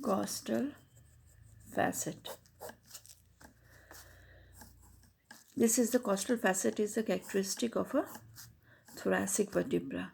Costal facet. This is the costal facet is the characteristic of a thoracic vertebra.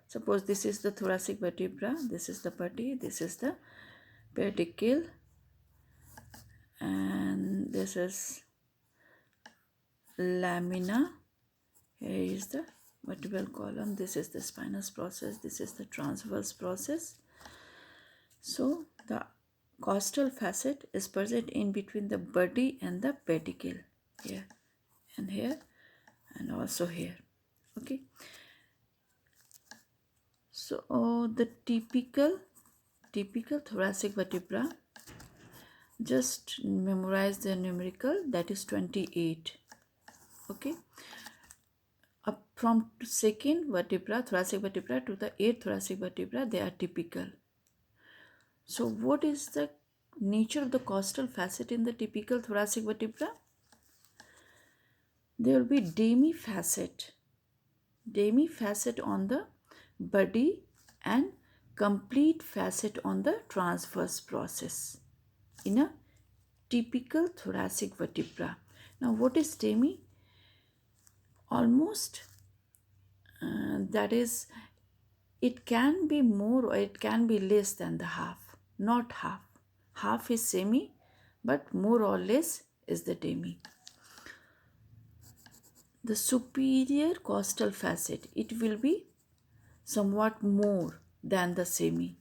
Suppose this is the thoracic vertebra, this is the putty, this is the pedicle, and this is lamina. Here is the vertebral column, this is the spinous process, this is the transverse process. So the costal facet is present in between the body and the pedicle, here and here and also here. Okay, so the typical thoracic vertebra, just memorize the numerical, that is 28. Okay, up from second vertebra, thoracic vertebra, to the 8th thoracic vertebra, they are typical. So what is the nature of the costal facet in the typical thoracic vertebra? There will be demi-facet on the body and complete facet on the transverse process in a typical thoracic vertebra. Now what is demi? Almost that is, it can be more or it can be less than the half, not half. Half is semi, but more or less is the demi. The superior costal facet, it will be somewhat more than the semi,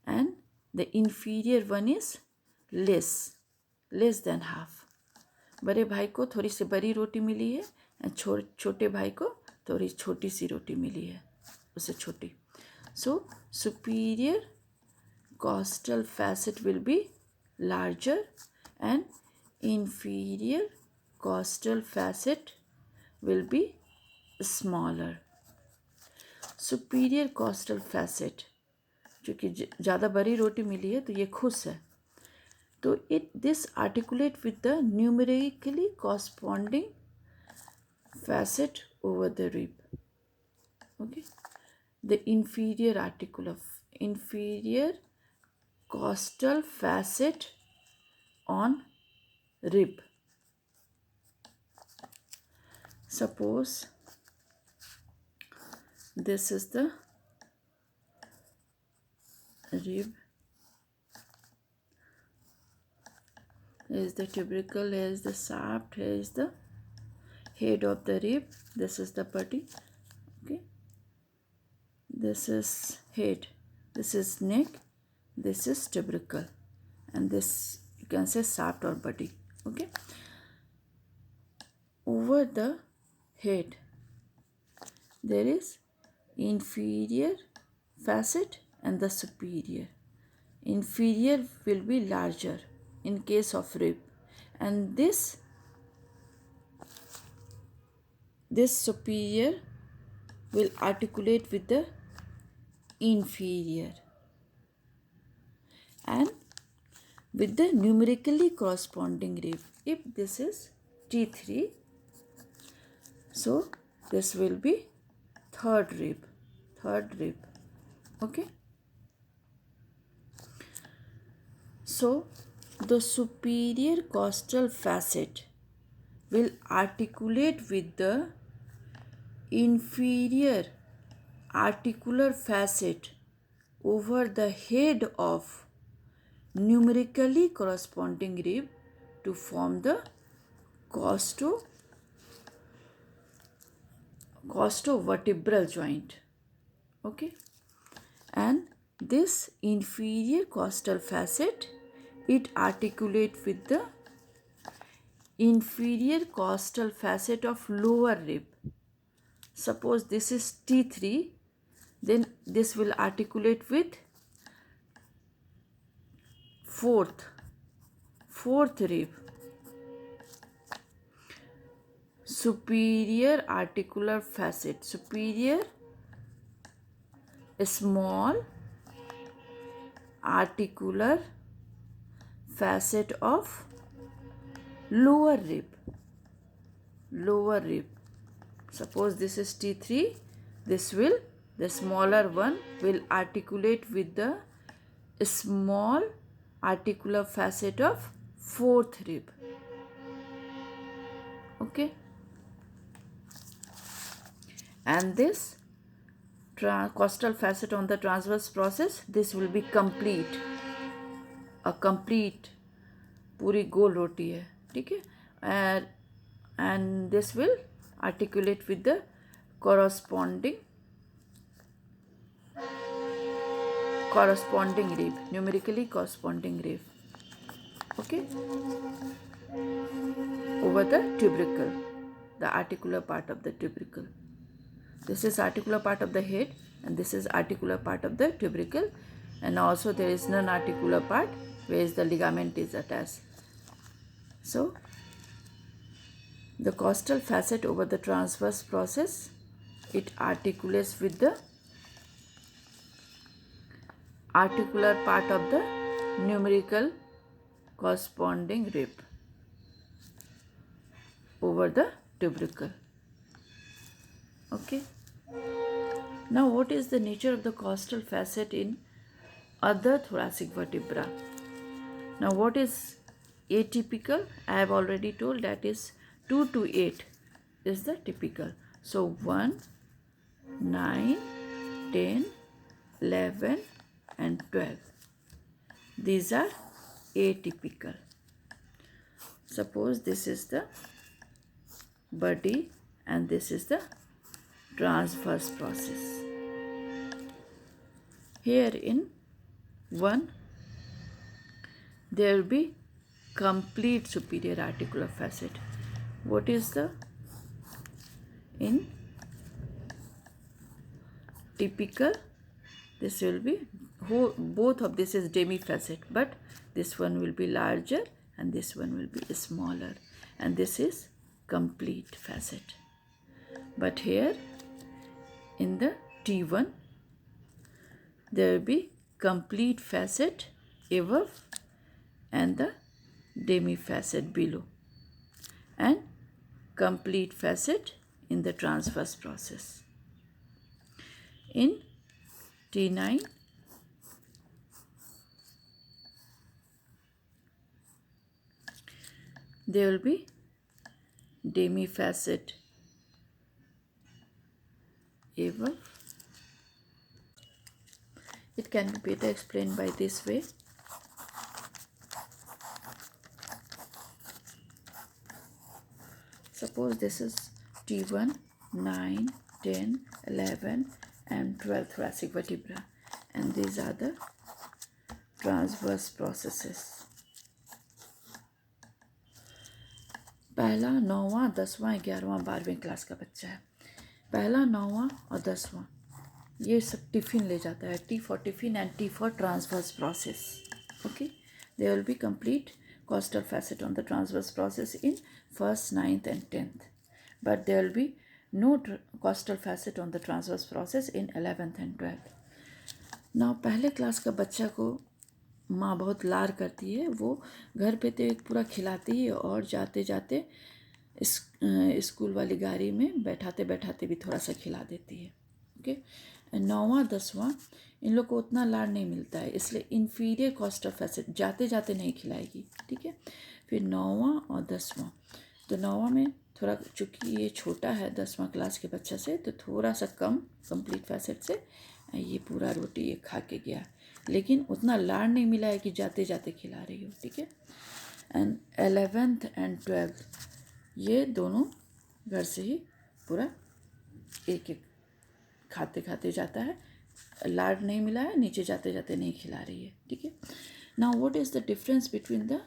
and the inferior one is less than half. बड़े भाई को थोड़ी सी बड़ी रोटी मिली है, छोटे भाई को थोड़ी छोटी सी रोटी मिली है, उससे छोटी. So superior costal facet will be larger and inferior costal facet will be smaller. Superior costal facet, क्योंकि ज़्यादा बड़ी रोटी मिली है तो ये खुश है, तो this articulate with the numerically corresponding facet over the rib. Okay, the inferior costal facet on rib. Suppose this is the rib, here is the tubercle, here is the shaft, here is the head of the rib, this is the putty. Okay, this is head, this is neck, this is tubercle, and this you can say shaft or body. Okay, over the head there is inferior facet and the superior. Inferior will be larger in case of rib, and this superior will articulate with the inferior and with the numerically corresponding rib. If this is T3, so this will be third rib. Okay, so the superior costal facet will articulate with the inferior articular facet over the head of numerically corresponding rib to form the costovertebral joint. Okay, and this inferior costal facet, it articulate with the inferior costal facet of lower rib. Suppose this is T3, then this will articulate with fourth rib. Superior articular facet, superior small articular facet of lower rib. Suppose this is T3, the smaller one will articulate with the small articular facet of fourth rib. Okay, and this costal facet on the transverse process, this will be complete, a complete पूरी गोल रोटी है, ठीक है, and this will articulate with the corresponding rib, numerically corresponding rib, okay, over the tubercle, the articular part of the tubercle. This is articular part of the head and this is articular part of the tubercle, and also there is non-articular part where the ligament is attached. So the costal facet over the transverse process, it articulates with the articular part of the numerical corresponding rib over the tubercle. Okay. Now what is the nature of the costal facet in other thoracic vertebra? Now what is atypical? I have already told that is 2 to 8 is the typical. So 1, 9, 10, 11 and 12. These are atypical. Suppose this is the body and this is the transverse process. Here in 1, there will be complete superior articular facet. What is the in typical? This will be both of this is demi-facet, but this one will be larger and this one will be smaller, and this is complete facet. But here in the T1, there will be complete facet above and the demi-facet below, and complete facet in the transverse process. In T9, there will be demi-facet above. It can be better explained by this way. Suppose this is T1, 9, 10, 11 and 12 thoracic vertebra, and these are the transverse processes. पहला, 9वां, 10वां, 11वां, 12वीं class का बच्चा है. पहला, 9वां और 10वां ये सब tiffin ले जाता है. T for tiffin and T for transverse process. Okay, there will be complete costal facet on the transverse process in 1st, 9th and 10th, but there will be no costal facet on the transverse process in 11th and 12th. Now पहले class का बच्चा को माँ बहुत लार करती है, वो घर पे तो एक पूरा खिलाती है और जाते जाते स्कूल वाली गाड़ी में बैठाते बैठाते भी थोड़ा सा खिला देती है. ओके, 9वां 10वां इन लोग को उतना लाड़ नहीं मिलता है, इसलिए इन्फीरियर कॉस्टल फैसेट जाते जाते नहीं खिलाएगी. ठीक है, फिर 9वां और 10वां, तो 9वां में थोड़ा चूँकि ये छोटा है 10वां क्लास के बच्चा से, तो थोड़ा सा कम कंप्लीट फैसेट से ये पूरा रोटी ये खा के गया, लेकिन उतना लाड़ नहीं मिला है कि जाते जाते खिला रही हो. ठीक है, एंड 11th एंड 12th ये दोनों घर से ही पूरा एक एक खाते खाते जाता है, लाड़ नहीं मिला है, नीचे जाते जाते नहीं खिला रही है. ठीक है, now what is the difference between the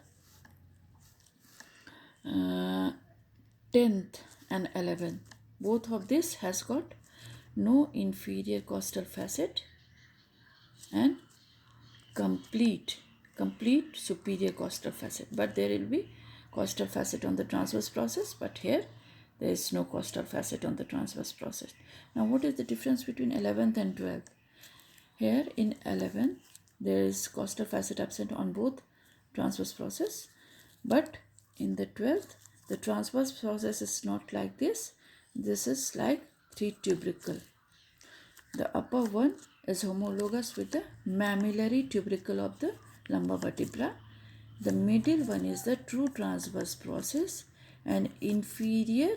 10th and 11th? Both of this has got no inferior costal facet and complete superior costal facet, but there will be costal facet on the transverse process, but here there is no costal facet on the transverse process. Now what is the difference between 11th and 12th? Here in 11th there is costal facet absent on both transverse process, but in the 12th the transverse process is not like this. This is like 3 tubercle. The upper one is homologous with the mammillary tubercle of the lumbar vertebra. The middle one is the true transverse process, and inferior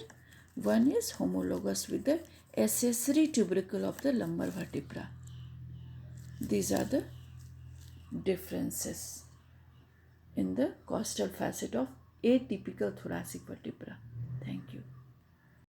one is homologous with the accessory tubercle of the lumbar vertebra. These are the differences in the costal facet of atypical thoracic vertebra. Thank you.